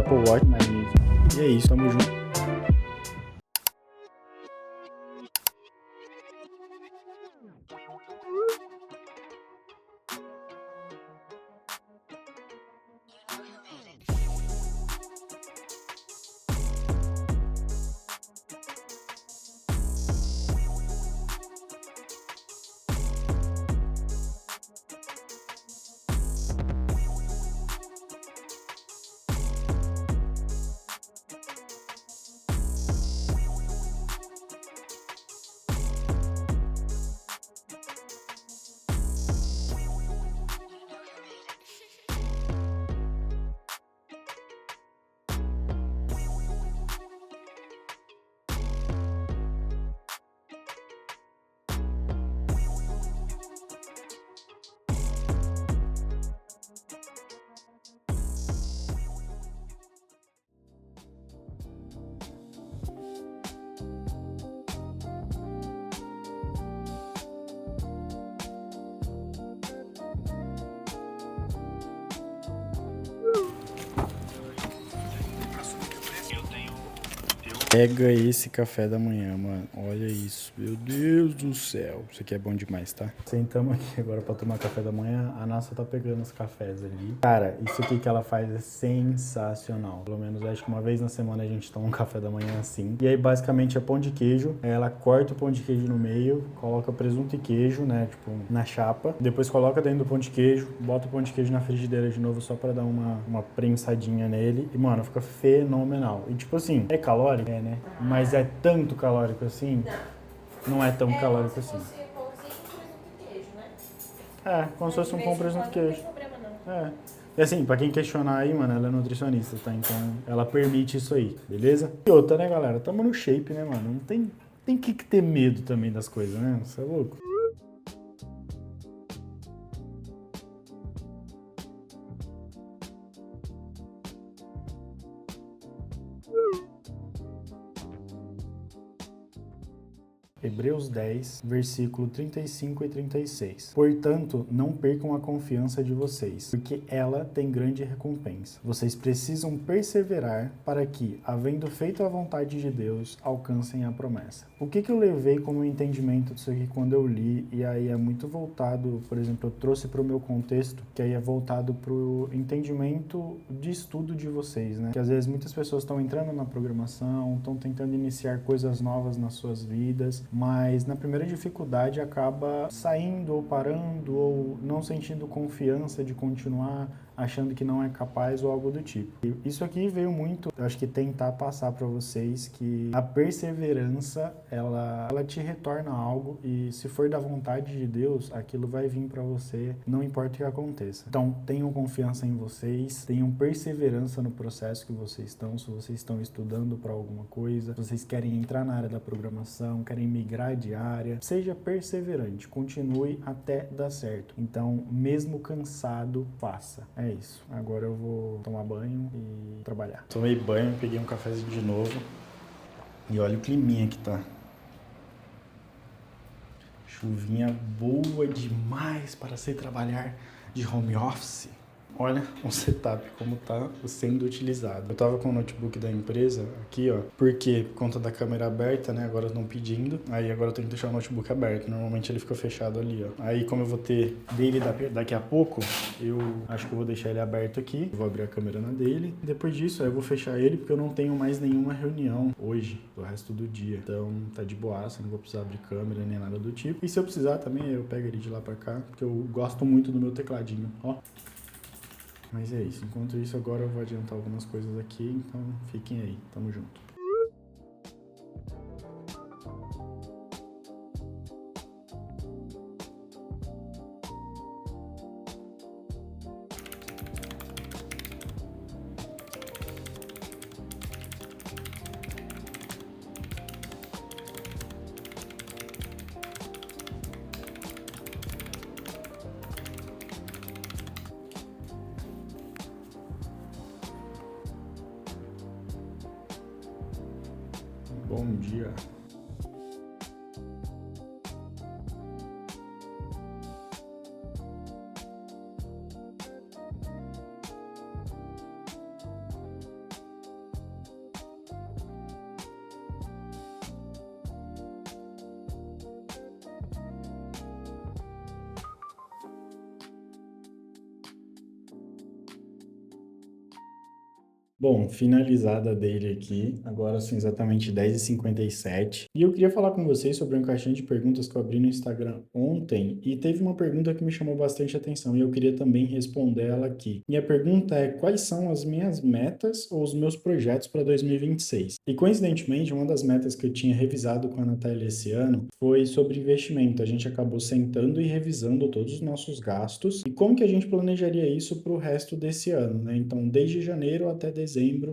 Apple Watch, mas... E é isso, tamo junto. Pega esse café da manhã, mano. Olha isso. Meu Deus do céu. Isso aqui é bom demais, tá? Sentamos aqui agora pra tomar café da manhã. A Nassa tá pegando os cafés ali. Cara, isso aqui que ela faz é sensacional. Pelo menos acho que uma vez na semana a gente toma um café da manhã assim. E aí basicamente é pão de queijo. Ela corta o pão de queijo no meio, coloca presunto e queijo, né? Tipo, na chapa. Depois coloca dentro do pão de queijo, bota o pão de queijo na frigideira de novo só pra dar uma prensadinha nele. E, mano, fica fenomenal. E tipo assim, é calórico? É, né? Mas é tanto calórico assim? Não é tão calórico assim. Como se fosse pãozinho com presunto e queijo, né? É, como se fosse um pão presunto e queijo. Não tem problema, não. É. E assim, pra quem questionar aí, mano, ela é nutricionista, tá? Então ela permite isso aí, beleza? E outra, né, galera? Tamo no shape, né, mano? Não tem que ter medo também das coisas, né? Você é louco? Hebreus 10, versículo 35 e 36. Portanto, não percam a confiança de vocês, porque ela tem grande recompensa. Vocês precisam perseverar para que, havendo feito a vontade de Deus, alcancem a promessa. O que eu levei como entendimento disso aqui quando eu li, e aí é muito voltado, por exemplo, eu trouxe para o meu contexto, que aí é voltado para o entendimento de estudo de vocês, né? Que às vezes muitas pessoas estão entrando na programação, estão tentando iniciar coisas novas nas suas vidas, mas na primeira dificuldade acaba saindo ou parando ou não sentindo confiança de continuar, achando que não é capaz ou algo do tipo. E isso aqui veio muito, eu acho que tentar passar para vocês que a perseverança, ela te retorna algo e se for da vontade de Deus, aquilo vai vir para você, não importa o que aconteça. Então, tenham confiança em vocês, tenham perseverança no processo que vocês estão, se vocês estão estudando para alguma coisa, se vocês querem entrar na área da programação, querem migrar de área, seja perseverante, continue até dar certo. Então, mesmo cansado, faça. É isso. Agora eu vou tomar banho e trabalhar. Tomei banho, peguei um cafezinho de novo. E olha o climinha que tá. Chuvinha boa demais para se trabalhar de home office. Olha o setup como tá sendo utilizado. Eu tava com o notebook da empresa aqui, ó, porque por conta da câmera aberta, né, agora estão pedindo. Aí agora eu tenho que deixar o notebook aberto. Normalmente ele fica fechado ali, ó. Aí como eu vou ter dele daqui a pouco, eu acho que eu vou deixar ele aberto aqui. Vou abrir a câmera na dele. Depois disso, aí eu vou fechar ele porque eu não tenho mais nenhuma reunião hoje, do resto do dia. Então tá de boaça, não vou precisar abrir câmera nem nada do tipo. E se eu precisar também, eu pego ele de lá pra cá, porque eu gosto muito do meu tecladinho, ó. Mas é isso. Enquanto isso, agora eu vou adiantar algumas coisas aqui, então fiquem aí. Tamo junto. Bom dia. Bom, finalizada dele aqui, agora são exatamente 10h57. E eu queria falar com vocês sobre uma caixinha de perguntas que eu abri no Instagram ontem e teve uma pergunta que me chamou bastante atenção e eu queria também responder ela aqui. Minha pergunta é: quais são as minhas metas ou os meus projetos para 2026? E coincidentemente, uma das metas que eu tinha revisado com a Natália esse ano foi sobre investimento. A gente acabou sentando e revisando todos os nossos gastos e como que a gente planejaria isso para o resto desse ano, né? Então, desde janeiro até dezembro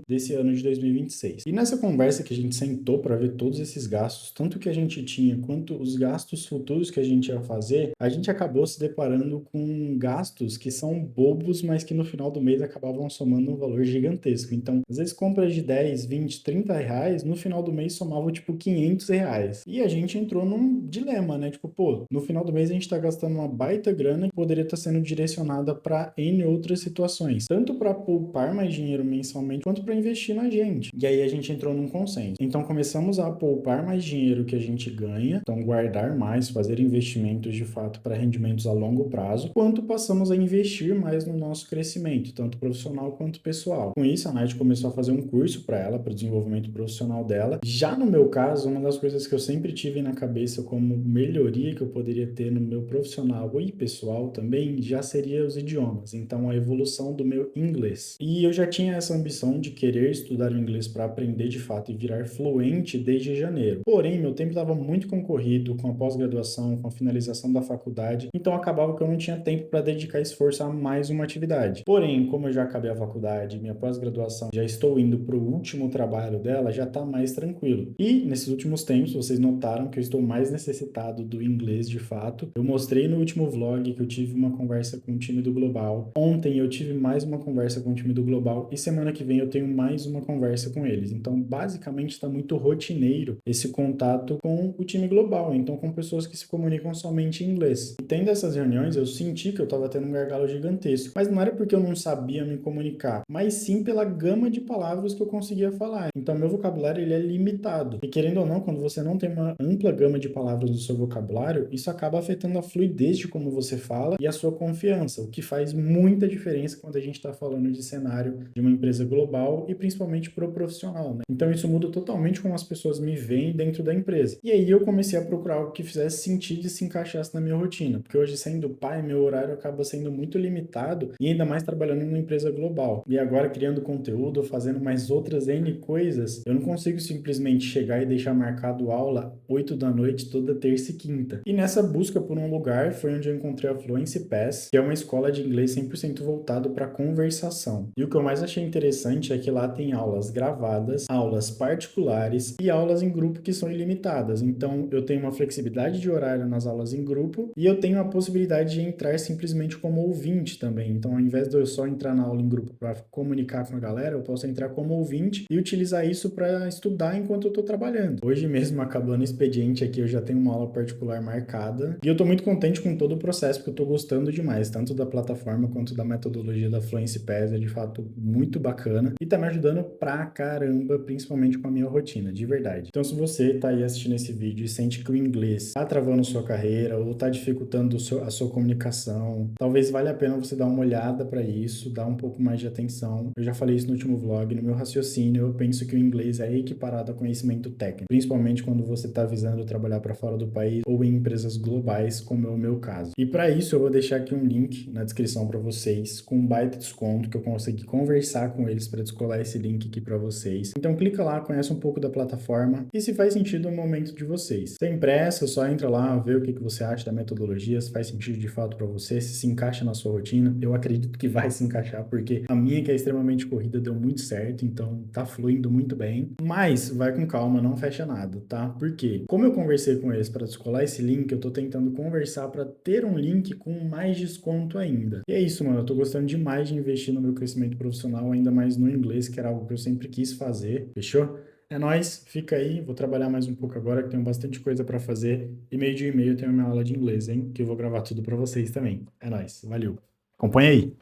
desse ano de 2026. E nessa conversa que a gente sentou para ver todos esses gastos, tanto que a gente tinha quanto os gastos futuros que a gente ia fazer, a gente acabou se deparando com gastos que são bobos, mas que no final do mês acabavam somando um valor gigantesco. Então, às vezes compras de 10, 20, 30 reais, no final do mês somavam tipo 500 reais. E a gente entrou num dilema, né? Tipo, pô, no final do mês a gente tá gastando uma baita grana que poderia estar sendo direcionada para N outras situações, tanto para poupar mais dinheiro mensalmente quanto para investir na gente. E aí a gente entrou num consenso. Então começamos a poupar mais dinheiro que a gente ganha, então guardar mais, fazer investimentos de fato para rendimentos a longo prazo, quanto passamos a investir mais no nosso crescimento, tanto profissional quanto pessoal. Com isso, a Nath começou a fazer um curso para ela, para o desenvolvimento profissional dela. Já no meu caso, uma das coisas que eu sempre tive na cabeça como melhoria que eu poderia ter no meu profissional e pessoal também, já seria os idiomas. Então, a evolução do meu inglês. E eu já tinha essa ambição de querer estudar o inglês para aprender de fato e virar fluente desde janeiro. Porém, meu tempo estava muito concorrido com a pós-graduação, com a finalização da faculdade, então acabava que eu não tinha tempo para dedicar esforço a mais uma atividade. Porém, como eu já acabei a faculdade, minha pós-graduação, já estou indo para o último trabalho dela, já está mais tranquilo. E nesses últimos tempos, vocês notaram que eu estou mais necessitado do inglês de fato. Eu mostrei no último vlog que eu tive uma conversa com o time do Global. Ontem eu tive mais uma conversa com o time do Global e semana que vem eu tenho mais uma conversa com eles. Então, basicamente, está muito rotineiro esse contato com o time global, então com pessoas que se comunicam somente em inglês. E tendo essas reuniões, eu senti que eu estava tendo um gargalo gigantesco, mas não era porque eu não sabia me comunicar, mas sim pela gama de palavras que eu conseguia falar. Então, meu vocabulário ele é limitado. E querendo ou não, quando você não tem uma ampla gama de palavras no seu vocabulário, isso acaba afetando a fluidez de como você fala e a sua confiança, o que faz muita diferença quando a gente está falando de cenário de uma empresa global e principalmente pro profissional, né? Então isso muda totalmente como as pessoas me veem dentro da empresa. E aí eu comecei a procurar algo que fizesse sentido e se encaixasse na minha rotina, porque hoje sendo pai, meu horário acaba sendo muito limitado e ainda mais trabalhando numa empresa global. E agora criando conteúdo, fazendo mais outras N coisas, eu não consigo simplesmente chegar e deixar marcado aula 8 da noite toda terça e quinta. E nessa busca por um lugar foi onde eu encontrei a Fluency Pass, que é uma escola de inglês 100% voltado para conversação. E o que eu mais achei interessante é que lá tem aulas gravadas, aulas particulares e aulas em grupo que são ilimitadas. Então, eu tenho uma flexibilidade de horário nas aulas em grupo e eu tenho a possibilidade de entrar simplesmente como ouvinte também. Então, ao invés de eu só entrar na aula em grupo para comunicar com a galera, eu posso entrar como ouvinte e utilizar isso para estudar enquanto eu estou trabalhando. Hoje mesmo, acabando o expediente aqui, eu já tenho uma aula particular marcada e eu estou muito contente com todo o processo, porque eu estou gostando demais, tanto da plataforma quanto da metodologia da Fluency Pass, é de fato muito bacana e tá me ajudando pra caramba, principalmente com a minha rotina, de verdade. Então, se você tá aí assistindo esse vídeo e sente que o inglês tá travando sua carreira ou tá dificultando a sua comunicação, talvez valha a pena você dar uma olhada para isso, dar um pouco mais de atenção. Eu já falei isso no último vlog, no meu raciocínio, eu penso que o inglês é equiparado a conhecimento técnico, principalmente quando você tá visando trabalhar para fora do país ou em empresas globais, como é o meu caso. E para isso, eu vou deixar aqui um link na descrição para vocês com um baita desconto que eu consegui conversar com eles para descolar esse link aqui para vocês. Então clica lá, conhece um pouco da plataforma e se faz sentido no momento de vocês. Sem pressa, só entra lá, vê o que você acha da metodologia, se faz sentido de fato para você, se encaixa na sua rotina. Eu acredito que vai se encaixar porque a minha, que é extremamente corrida, deu muito certo, então tá fluindo muito bem. Mas vai com calma, não fecha nada, tá? Porque como eu conversei com eles para descolar esse link, eu tô tentando conversar para ter um link com mais desconto ainda. E é isso, mano, eu tô gostando demais de investir no meu crescimento profissional, ainda mais no inglês, que era algo que eu sempre quis fazer, fechou? É nóis, fica aí, vou trabalhar mais um pouco agora, que tenho bastante coisa para fazer, e meio-dia e meio eu tenho a minha aula de inglês, hein, que eu vou gravar tudo para vocês também. É nóis, valeu. Acompanha aí.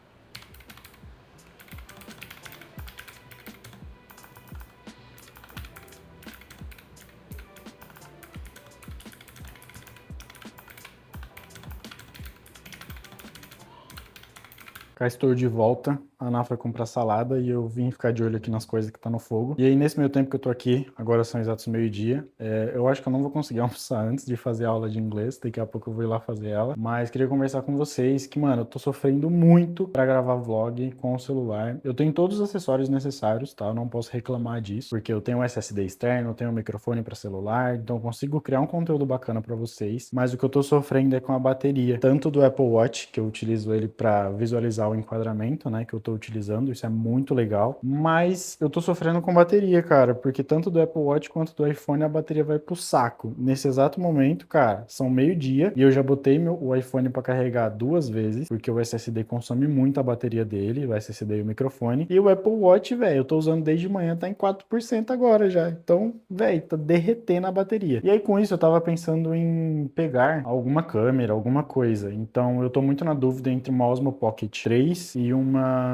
Cá estou de volta. A Ana foi comprar salada e eu vim ficar de olho aqui nas coisas que tá no fogo. E aí, nesse meio tempo que eu tô aqui, agora são exatos meio-dia, eu acho que eu não vou conseguir almoçar antes de fazer a aula de inglês. Daqui a pouco eu vou ir lá fazer ela. Mas queria conversar com vocês que, mano, eu tô sofrendo muito pra gravar vlog com o celular. Eu tenho todos os acessórios necessários, tá? Eu não posso reclamar disso, porque eu tenho um SSD externo, eu tenho um microfone pra celular, então eu consigo criar um conteúdo bacana pra vocês. Mas o que eu tô sofrendo é com a bateria, tanto do Apple Watch, que eu utilizo ele pra visualizar o enquadramento, né, que eu tô utilizando, isso é muito legal, mas eu tô sofrendo com bateria, cara, porque tanto do Apple Watch quanto do iPhone a bateria vai pro saco. Nesse exato momento, cara, são meio-dia e eu já botei o iPhone pra carregar 2 vezes, porque o SSD consome muito a bateria dele, o SSD e o microfone, e o Apple Watch, velho, eu tô usando desde manhã, tá em 4% agora já, então, velho, tá derretendo a bateria. E aí com isso eu tava pensando em pegar alguma câmera, alguma coisa, então eu tô muito na dúvida entre uma Osmo Pocket 3 e uma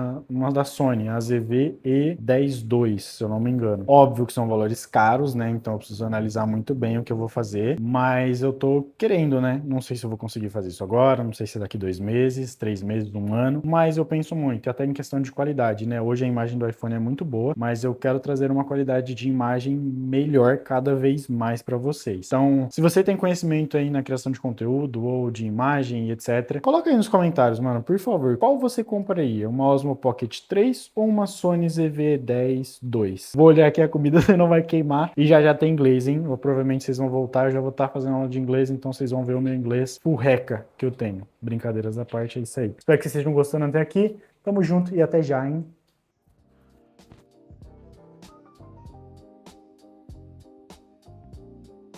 da Sony, a ZV-E10 II, se eu não me engano. Óbvio que são valores caros, né? Então eu preciso analisar muito bem o que eu vou fazer, mas eu tô querendo, né? Não sei se eu vou conseguir fazer isso agora, não sei se é daqui 2 meses, 3 meses, um ano, mas eu penso muito, até em questão de qualidade, né? Hoje a imagem do iPhone é muito boa, mas eu quero trazer uma qualidade de imagem melhor cada vez mais para vocês. Então, se você tem conhecimento aí na criação de conteúdo ou de imagem e etc, coloca aí nos comentários, mano, por favor, qual você compraria? Uma Osmo Pocket 3 ou uma Sony ZV-10 II? Vou olhar aqui a comida, você não vai queimar. E já tem inglês, hein? Provavelmente vocês vão voltar, eu já vou estar fazendo aula de inglês, então vocês vão ver o meu inglês furreca que eu tenho. Brincadeiras à parte, é isso aí. Espero que vocês estejam gostando até aqui. Tamo junto e até já, hein?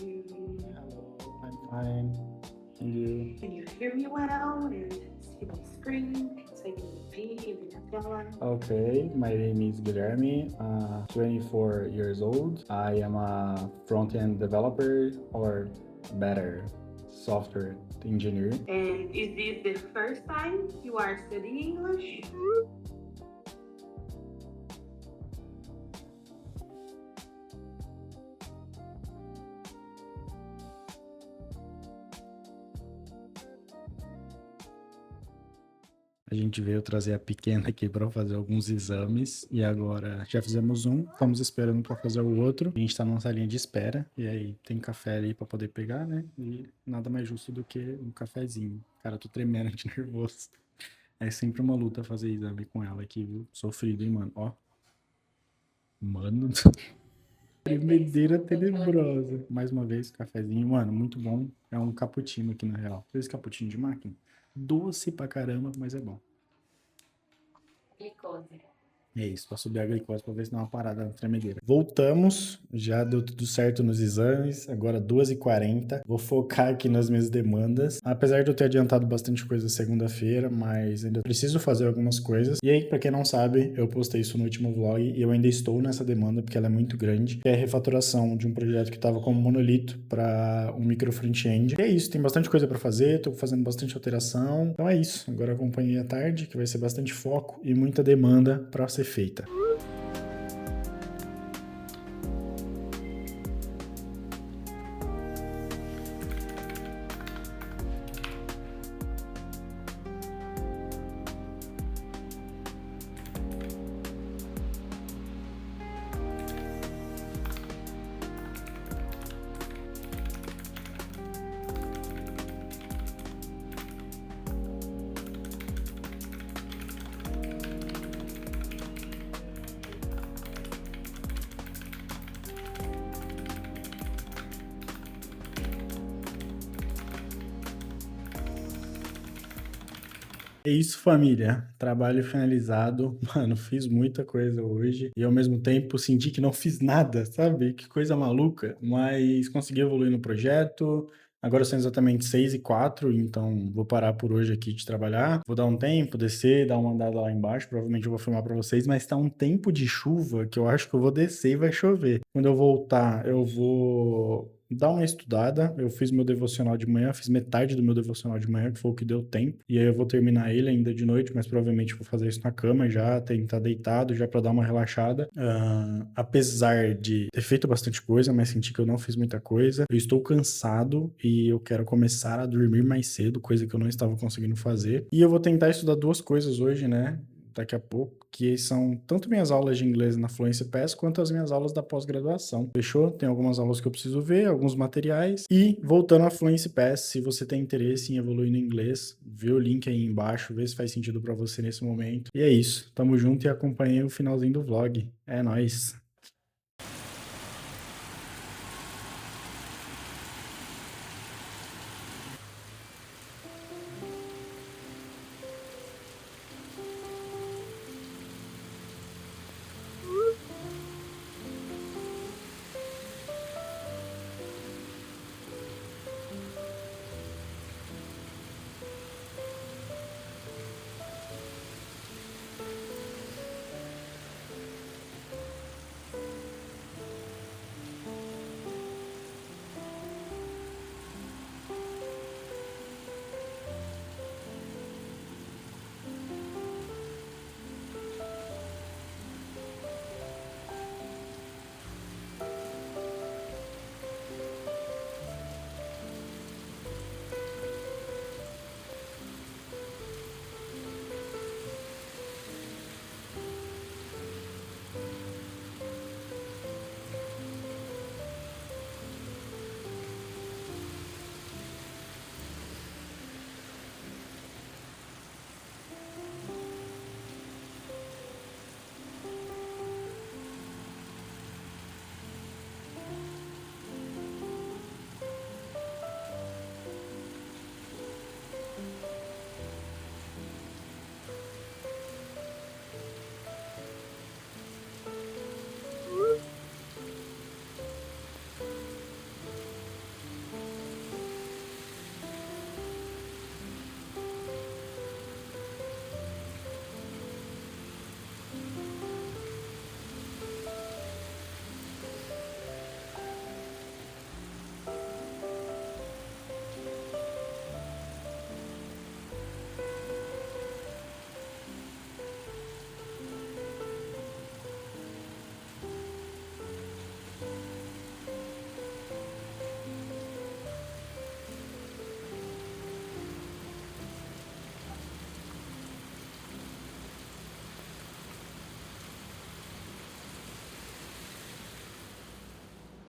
Hello, I'm fine. And you? Can you hear me well and see my screen so you can see the tela? Okay, my name is Guilherme, 24 years old. I am a front-end developer or better, software engineer. And is this the first time you are studying English? A gente veio trazer a pequena aqui para fazer alguns exames e agora já fizemos um, estamos esperando para fazer o outro. A gente está numa salinha de espera e aí tem café ali para poder pegar, né? E nada mais justo do que um cafezinho. Cara, eu tô tremendo de nervoso. É sempre uma luta fazer exame com ela aqui, viu? Sofrido, hein, mano? Ó. Mano. Tremedeira tenebrosa. Mais uma vez, cafezinho, mano, muito bom. É um cappuccino aqui na real. Fez cappuccino de máquina? Doce pra caramba, mas é bom. Glicose. É isso, pra subir a glicose, pra ver se dá uma parada na tremedeira. Voltamos, já deu tudo certo nos exames, agora 2h40. Vou focar aqui nas minhas demandas. Apesar de eu ter adiantado bastante coisa segunda-feira, mas ainda preciso fazer algumas coisas. E aí, pra quem não sabe, eu postei isso no último vlog e eu ainda estou nessa demanda, porque ela é muito grande, que é a refaturação de um projeto que tava como monolito pra um micro front-end. E é isso, tem bastante coisa pra fazer, tô fazendo bastante alteração. Então é isso, agora acompanhei a tarde, que vai ser bastante foco e muita demanda pra ser feita. É isso, família. Trabalho finalizado. Mano, fiz muita coisa hoje e ao mesmo tempo senti que não fiz nada, sabe? Que coisa maluca. Mas consegui evoluir no projeto. Agora são exatamente 6h04, então vou parar por hoje aqui de trabalhar. Vou dar um tempo, descer, dar uma andada lá embaixo. Provavelmente eu vou filmar pra vocês, mas tá um tempo de chuva que eu acho que eu vou descer e vai chover. Quando eu voltar, eu vou dá uma estudada. Eu fiz meu devocional de manhã, fiz metade do meu devocional de manhã, que foi o que deu tempo. E aí eu vou terminar ele ainda de noite, mas provavelmente vou fazer isso na cama já, tentar deitado, já pra dar uma relaxada. Apesar de ter feito bastante coisa, mas senti que eu não fiz muita coisa. Eu estou cansado e eu quero começar a dormir mais cedo, coisa que eu não estava conseguindo fazer. E eu vou tentar estudar duas coisas hoje, né? Daqui a pouco, que são tanto minhas aulas de inglês na Fluency Pass quanto as minhas aulas da pós-graduação. Fechou? Tem algumas aulas que eu preciso ver, alguns materiais. E voltando à Fluency Pass, se você tem interesse em evoluir no inglês, vê o link aí embaixo, vê se faz sentido pra você nesse momento. E é isso. Tamo junto e acompanhe o finalzinho do vlog. É nóis!